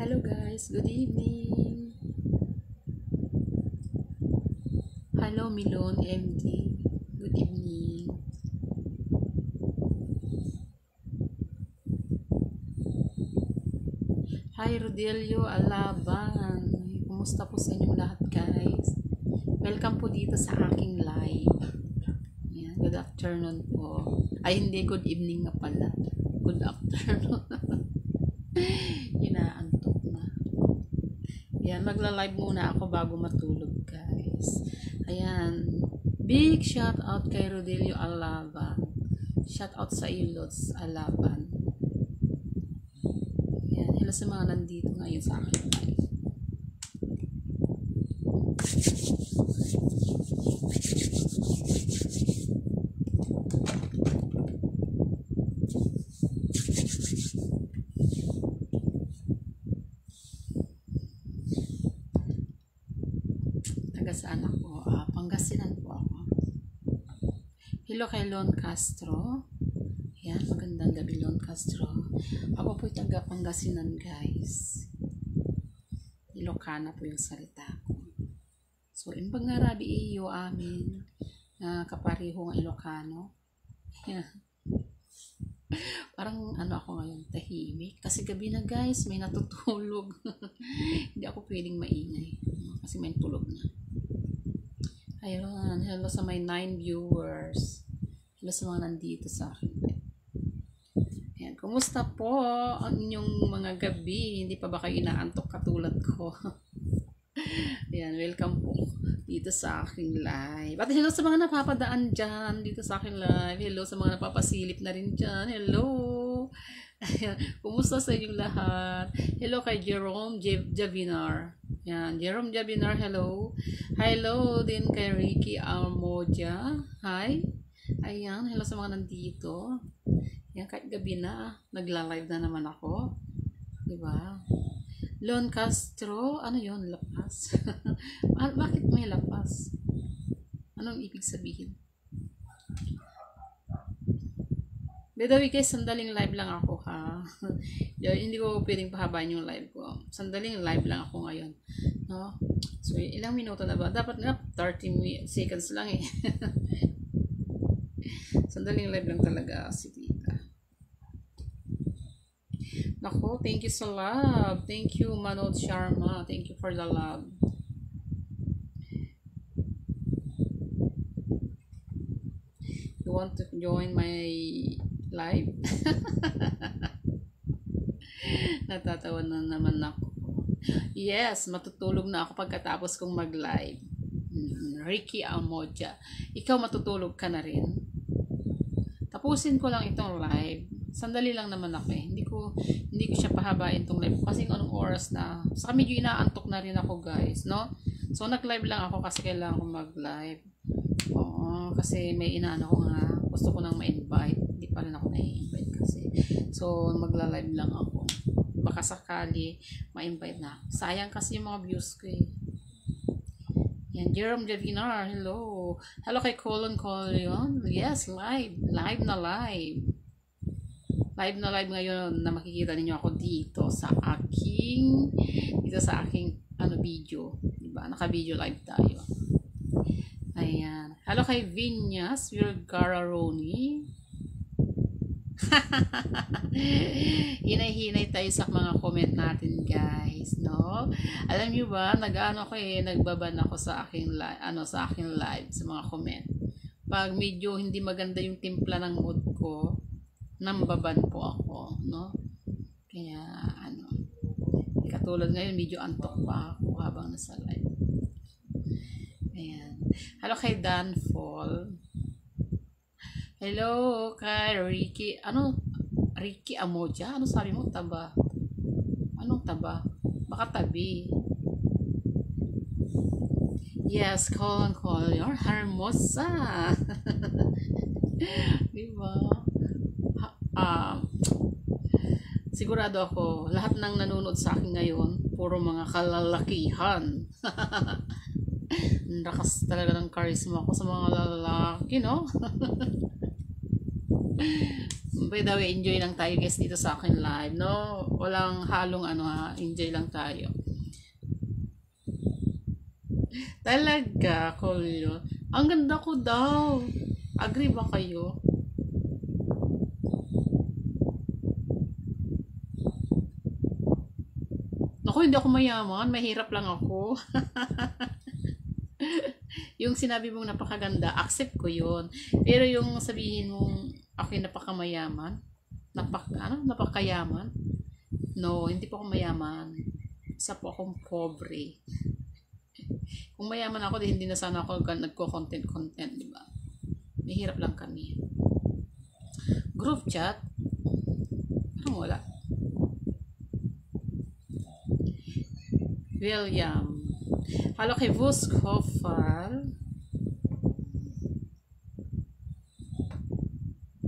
Hello guys, good evening. Hello Milon MD. Good evening. Hi Rodelio Alaban. Kumusta po sa inyong lahat guys? Welcome po dito sa aking live. Yan, good afternoon po. Ay hindi, good evening nga pala. Good afternoon. Inaantok na. Yan, magla-live muna ako bago matulog guys. Ayan. Big shout out kay Rodelio Alaban. Shout out sa Ilots Alaban. Yan, hello sa mga nandito ngayon sa akin live. Taga saan ako? Pangasinan po ako. Hello kay Lon Castro. Yan, magandang gabi Lon Castro. Ako po taga Pangasinan guys. Ilocana po yung salita ko. So, imbang nga rabi iyo amin na kapareho ng Ilocano. Yan. Parang ano ako ngayon, tahimik. Kasi gabi na guys, may natutulog. Hindi ako pwedeng maingay. Kasi may tulog na. Ayun, hello sa may 9 viewers. Hello sa mga nandito sa akin. Ayan, kumusta po ang inyong mga gabi? Hindi pa ba kayo inaantok katulad ko? Ayan, welcome po dito sa aking live. At hello sa mga napapadaan dyan dito sa aking live. Hello sa mga napapasilip na rin dyan. Hello! Ayan, kumusta sa inyong lahat? Hello kay Jerome Javinar. Yan, Jerome Javinar, hello. Hello din kay Ricky Almoja. Hi. Ayan, hello sa mga nandito. Yan, kahit gabi na, nagla-live na naman ako. Diba? Lon Castro, ano yon lapas? Bakit may lapas? Anong ibig sabihin? By the way guys, sandaling live lang ako ha. Hindi ko pwedeng pahabain yung live ko. Sandaling live lang ako ngayon. No? So, ilang minuto na ba? Dapat nga 30 seconds lang eh. Sandaling live lang talaga si Tita. Nako, thank you sa love. Thank you Manod Sharma. Thank you for the love. You want to join my live? Natatawa na naman ako. Yes, matutulog na ako pagkatapos kong mag-live. Ricky Almoja. Ikaw matutulog ka na rin. Tapusin ko lang itong live. Sandali lang naman ako eh. Hindi ko siya pahabain itong live. Kasi anong oras na. Saka medyo inaantok na rin ako guys. No? So nag-live lang ako kasi kailangan ko mag-live. Oo, kasi may inaano ko nga. Gusto ko nang ma-invite. Hindi pa rin ako na-invite kasi. So magla-live lang ako. Baka sakali ma-invite na. Sayang kasi yung mga views ko eh. Yan, Jerome Javinar, hello. Hello kay Colon Colion. Yes, live. Live na live. Live na live ngayon na makikita ninyo ako dito sa aking video. Diba? Naka-video live tayo. Ayan. Hello kay Vinyas Virgararoni. Hinay-hinay tayo sa mga comment natin guys, no? Alam niyo ba, nagbaban ako sa aking live sa mga comment. Pag medyo hindi maganda yung timpla ng mood ko, nambaban po ako, no? Kaya katulad ngayon medyo antok pa ako habang nasa live. Ayan. Hello kay Dan Fall. Hello kay Ricky. Ricky Amoja? Ano sabi mo? Taba? Anong taba? Baka tabi. Yes, call you're hermosa. Diba? Sigurado ako, lahat ng nanonood sa akin ngayon, puro mga kalalakihan. Lakas talaga ng charisma ko sa mga lalaki, no? By the way, enjoy lang tayo guys dito sa akin live, no? Walang halong ano ha, enjoy lang tayo. Talaga, Kolyo. Ang ganda ko daw. Agree ba kayo? Naku, hindi ako mayaman. Mahirap lang ako. Yung sinabi mong napakaganda, accept ko yun. Pero yung sabihin mong ako'y napakamayaman, napakayaman? No, hindi po ako mayaman. Isa po akong pobre. Kung mayaman ako, di hindi na sana ako nagko-content, di ba? Mahirap lang kami. Group chat? Parang wala. William. Halo kay Vuskofal.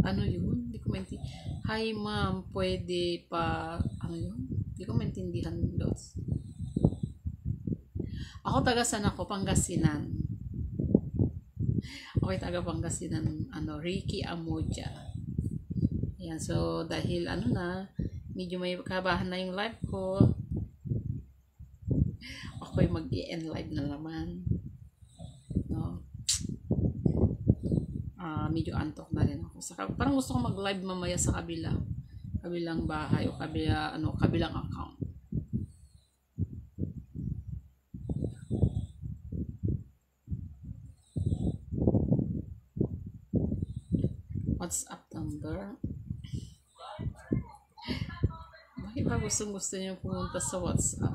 Ano yun? Hindi ko maintindihan. Hi ma'am, pwede pa, ano yun? Hindi ko maintindihan, Lots. Ako taga saan ako? Pangasinan. Okay, taga Pangasinan, Ricky Amoja. Ayan, so dahil medyo may kabahan na yung live ko, ako'y mag-i-end live na naman. No? Medyo antok na rin ako. Parang gusto ko mag-live mamaya sa kabilang bahay o kabilang account. WhatsApp number. Bakit ba gusto niyo pumunta sa WhatsApp?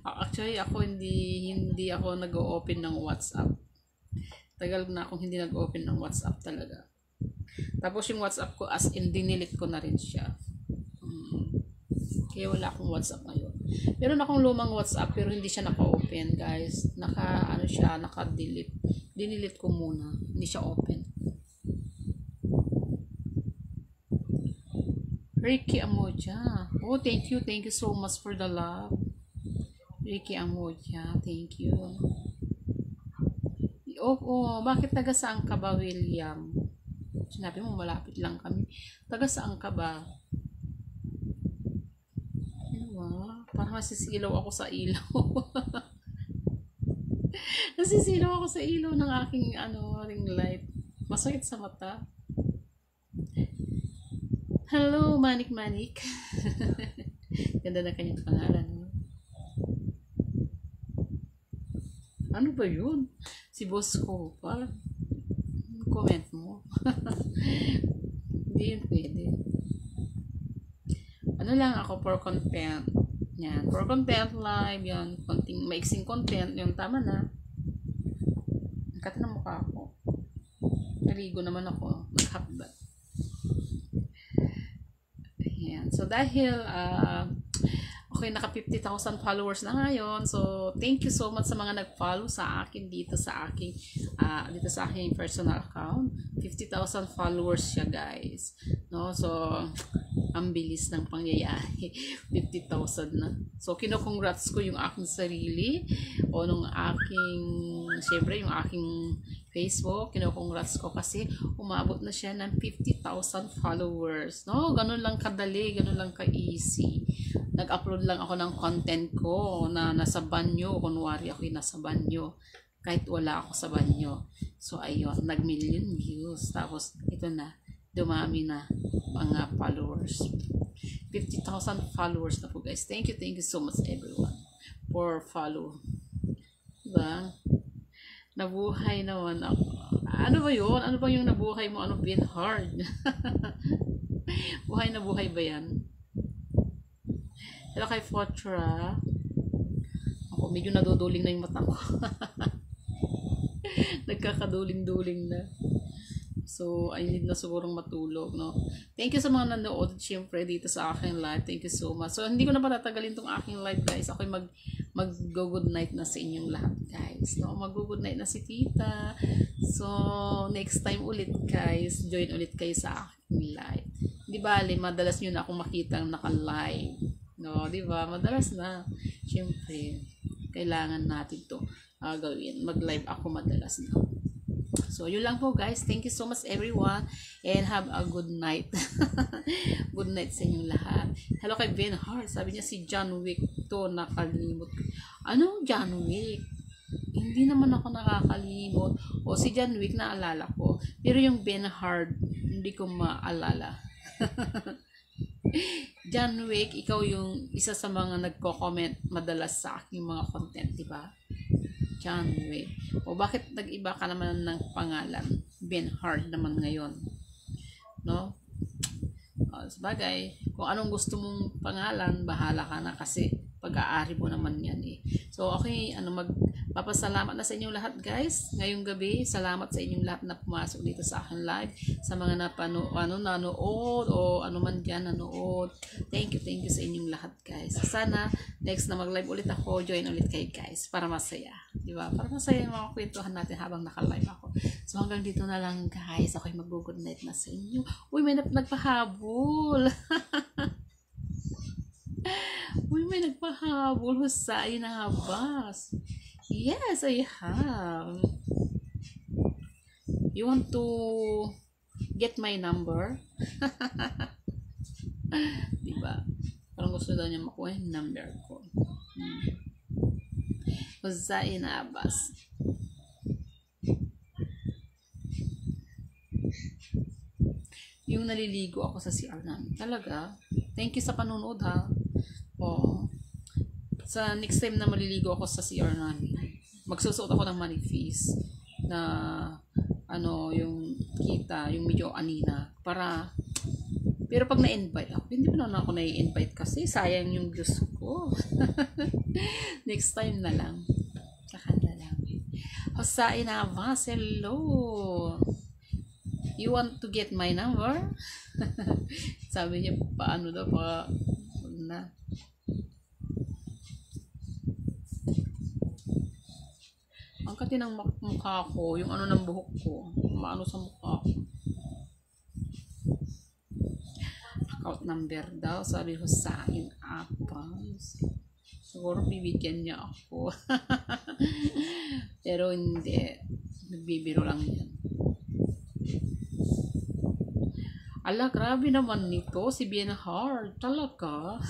Actually, ako hindi ako nag-open ng WhatsApp. Tagal na akong hindi nag-open ng WhatsApp talaga. Tapos yung WhatsApp ko, as in, dinilit ko na rin siya. Kaya wala akong WhatsApp ngayon. Meron akong lumang WhatsApp pero hindi siya naka-open, guys. Naka-delete. Dinilit ko muna. Hindi siya open. Ricky Amoja. Oh, thank you. Thank you so much for the love. Ricky Amoja. Thank you. Bakit taga saan ka ba, William? Sinabi mo malapit lang kami. Taga saan ka ba? Parang nasisilaw ako sa ilaw. Nasisilaw ako sa ilaw ng aking ring light. Masakit sa mata. Hello, Manik. Ganda na kanyang pangalan. Ano ba yun? Si boss ko pa. Comment mo. Hindi yun pwede. Lang ako for content. Yan. For content live. Yan. Konting maiksing content. Yung tama na. Ang kata ng mukha ko. Naligo naman ako. Nag-hapbat. Yan. So dahil okay, naka 50,000 followers na ngayon. So, thank you so much sa mga nag-follow sa akin dito sa aking personal account. 50,000 followers siya, guys. No? So, ang bilis ng pangyayari. 50,000 na. So, kino-congrats ko yung aking sarili o siyempre, yung aking Facebook. Kino-congrats ko kasi umabot na siya ng 50,000 followers. No? Ganun lang kadali, ganun lang ka-easy. Nag-upload lang ako ng content ko na nasa banyo. Kunwari ako'y nasa banyo. Kahit wala ako sa banyo. So, ayun. Nag-million views. Tapos, ito na. Dumami na mga followers. 50,000 followers na po, guys. Thank you so much, everyone, for follow. Diba? Nabuhay naman ako. Ano ba yun? Ano ba yung nabuhay mo? Ano been hard? Buhay na buhay ba yan? Hello kay Fotra. Ako, medyo naduduling na yung mata ko. Nagkakaduling-duling na. So, I need na sigurong matulog, no? Thank you sa mga nanood, syempre, dito sa aking live. Thank you so much. So, hindi ko na patatagalin tong aking live, guys. Ako'y mag-good night na sa inyong lahat, guys. No? Mag-good night na si Tita. So, next time ulit, guys. Join ulit kayo sa aking live. Di bali, madalas nyo na akong makita naka-live. No, di ba? Madalas na. Syempre, kailangan natin to gawin. Mag-live ako madalas na. So, yun lang po guys. Thank you so much everyone and have a good night. Good night sa inyong lahat. Hello kay Ben Hart. Sabi niya si John Wick to nakalimot. Anong John Wick? Hindi naman ako nakakalimot. O si John Wick naalala ko. Pero yung Ben Hart, hindi ko maalala. John Wick, ikaw yung isa sa mga nagko-comment madalas sa aking mga content, di ba? John Wick. O bakit nag-iba ka naman ng pangalan? Ben Hart naman ngayon. No? Sabagay, kung anong gusto mong pangalan, bahala ka na kasi pag-aari mo naman yan eh. So, okay, magpapasalamat na sa inyong lahat guys. Ngayong gabi, salamat sa inyong lahat na pumasok dito sa akin live. Sa mga nanood o ano man dyan nanood. Thank you sa inyong lahat guys. Sana, next na mag-live ulit ako, join ulit kayo guys para masaya. Diba? Para masaya yung mga kwentuhan natin habang naka-live ako. So, hanggang dito na lang guys. Ako'y mag-good night na sa inyo. Uy, may nagpahabol. Uy, may nagpahabol. Husay na habas. Yes, I have. You want to get my number? Diba? Parang gusto daw niya makuha yung number ko. Husay na habas. Yung naliligo ako sa CR namin. Talaga? Thank you sa panonood ha. O, sa next time na maliligo ako sa CR namin, magsusuot ako ng manifest na yung kita, yung medyo anina para, pero pag na-invite ako, hindi pa naman ako na-invite kasi sayang yung views ko. Next time na lang. Saka na lang. Hosay na Havas, hello. You want to get my number? Sabi niya, paano daw, na. Ang kati ng mukha ko, yung ano ng buhok ko, maano sa mukha ko. Account number daw, sabi ko sa akin, Apples. Siguro bibigyan niya ako. Pero hindi, nagbibiro lang yan. Ala, grabe naman nito, si Ben Hart. Talaga?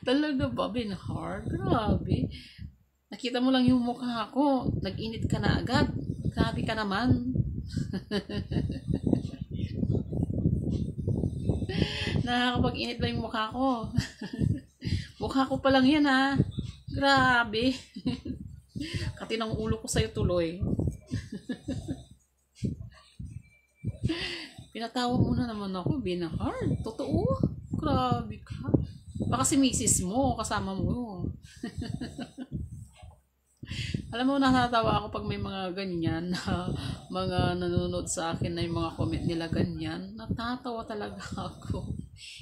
Talaga ba, Ben Hart? Grabe. Nakita mo lang yung mukha ko. Nag-init ka na agad. Grabe ka naman. Nakakapag-init lang yung mukha ko. Mukha ko pa lang yan ha. Grabe. Kati ng ulo ko sa'yo tuloy. Pinatawa mo na naman ako, Ben Hart. Totoo? Grabe ka. Baka si misis mo, kasama mo. Alam mo, natatawa ako pag may mga ganyan na mga nanonood sa akin na yung mga comment nila ganyan. Natatawa talaga ako.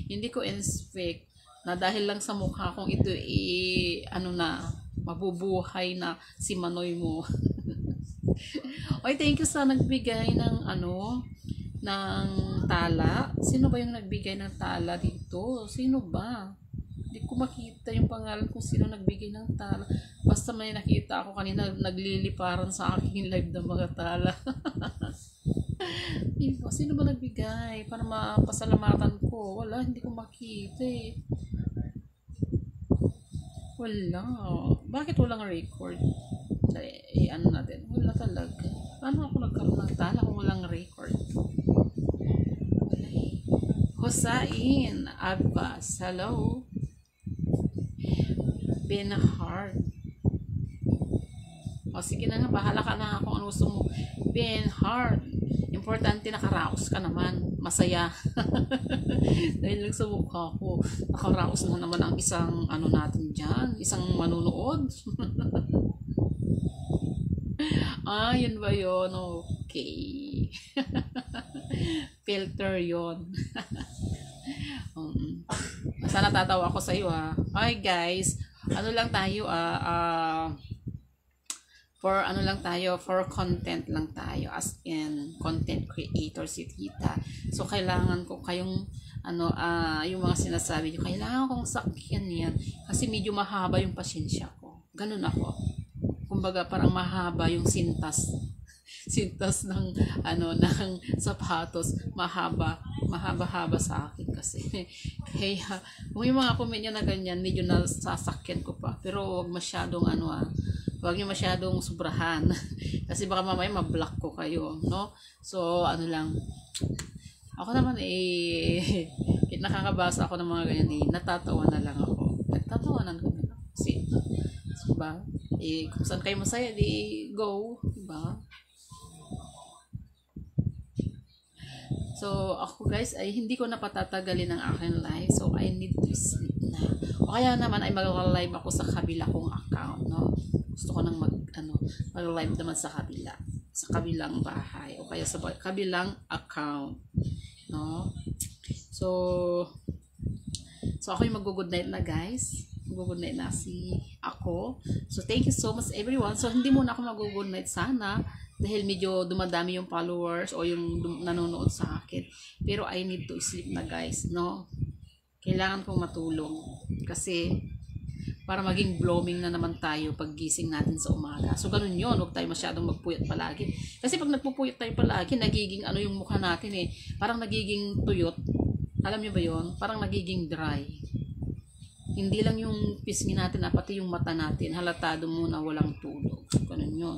Hindi ko expect na dahil lang sa mukha kong ito mabubuhay na si Manoy mo. Oy, thank you sa nagbigay ng ng tala. Sino ba yung nagbigay ng tala dito? Sino ba? Hindi ko makita yung pangalan kung sino nagbigay ng tala. Basta may nakita ako kanina nagliliparan sa aking live ng mga tala. Sino ba nagbigay? Para mapasalamatan ko. Wala, hindi ko makita eh. Wala. Bakit walang record? Ano natin? Wala talaga. Paano ako nagkaroon ng tala kung walang record? Hosain Abbas, hello. Ben Hart. O sige na nga, bahala ka na kung ano gusto mo. Ben Hart. Importante nakaraos ka naman. Masaya. Dahil lang sa mukha ko, nakaraos na naman ang isang natin dyan. Isang manunood. Yun ba yun? Okay. Filter yun. Sana tatawa ako sa iyo ha. Okay guys, for content lang tayo as in content creator si Tita. So kailangan ko kayong yung mga sinasabi niyo, kailangan kong sakyan yan kasi medyo mahaba yung pasensya ko. Ganun ako. Kumbaga parang mahaba yung sintas sintas ng ng sapatos mahaba-haba sa akin kasi. Kaya kung yung mga comment niya na ganyan, medyo nasasakyan ko pa. Pero wag masyadong wag niyo masyadong sobrahan kasi baka mamaya ma-block ko kayo, no? So lang, ako naman nakakabasa ako ng mga ganyan natatawa na lang ako. Nagtatawanan ko na lang. Kasi, diba? Kung saan kayo masaya, di go. Diba? So, ako guys, ay hindi ko na patatagalin ang aking live. So, I need to sleep na. O kaya naman ay mag-live ako sa kabila kong account, no? Gusto ko nang mag-live naman sa kabila. Sa kabilang bahay. O kaya sa kabilang account. No? So ako yung mag-good night na guys. Mag-good night na ako. So, thank you so much everyone. So, hindi muna ako mag-good night sana. Dahil medyo dumadami yung followers o yung nanonood sa akin. Pero I need to sleep na guys, no? Kailangan kong matulong. Kasi, para maging blooming na naman tayo pag gising natin sa umaga. So, ganun yun. Huwag tayo masyadong magpuyat palagi. Kasi pag nagpupuyat tayo palagi, nagiging yung mukha natin parang nagiging tuyot. Alam niyo ba yun? Parang nagiging dry. Hindi lang yung pisngi natin, pati yung mata natin. Halatado mo na walang tulog. Ganun yun.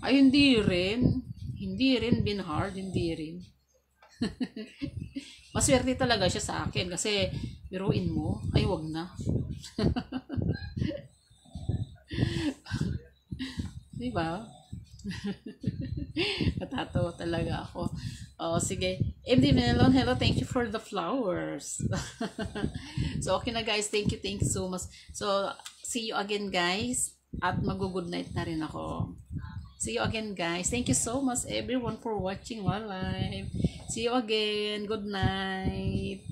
Ay, hindi rin. Hindi rin, Binhard. Hindi rin. Maswerte talaga siya sa akin kasi biruin mo, ay wag na. Diba? Natatawa talaga ako. Oh, sige. MD Melon, hello, thank you for the flowers. So, okay na guys. Thank you so much. So, see you again guys. At mag-good night na rin ako. See you again guys. Thank you so much everyone for watching my live. See you again. Good night.